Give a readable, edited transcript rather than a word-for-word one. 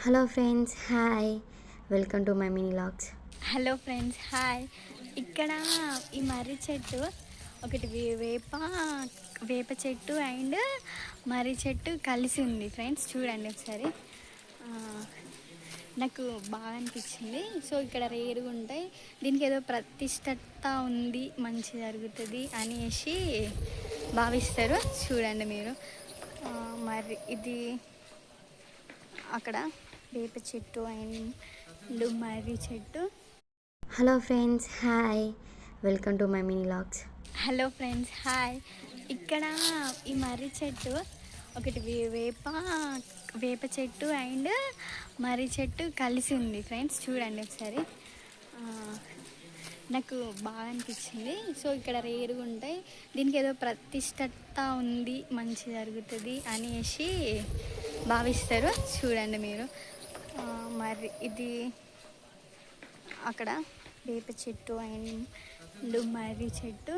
Hello friends, hi. Welcome to my mini logs. Hello friends, hi. ఇక్కడ ఈ మర్రి చెట్టు ఒకటి వేప చెట్టు అండ్ మర్రి చెట్టు కలిసి ఉంది ఫ్రెండ్స్. చూడండి ఒకసారి. ఆ, నాకు బాగా అనిపించింది. సో ఇక్కడ రేరుగా ఉంటాయి. దీనికి ఏదో ప్రతిష్టత ఉంది, మంచి జరుగుతుంది అనేసి భావిస్తారు. చూడండి మీరు. మరి ఇది అక్కడ వేప చెట్టు అండ్ మర్రి చెట్టు. Hello friends, hi. Welcome to my mini logs. Hello friends, hi. ఇక్కడ ఈ మర్రి చెట్టు ఒకటి వేప చెట్టు అండ్ మర్రి చెట్టు కలిసి ఉంది ఫ్రెండ్స్. చూడండి ఒకసారి. ఆ, నాకు బాగా అనిపించింది. సో ఇక్కడ రేరుగా ఉంటాయి. దీనికి ఏదో ప్రతిష్టత ఉంది, మంచి జరుగుతుంది అనేసి భావిస్తారు. చూడండి మీరు. మరి ఇది అక్కడ వేప చెట్టు అండ్ మర్రి చెట్టు.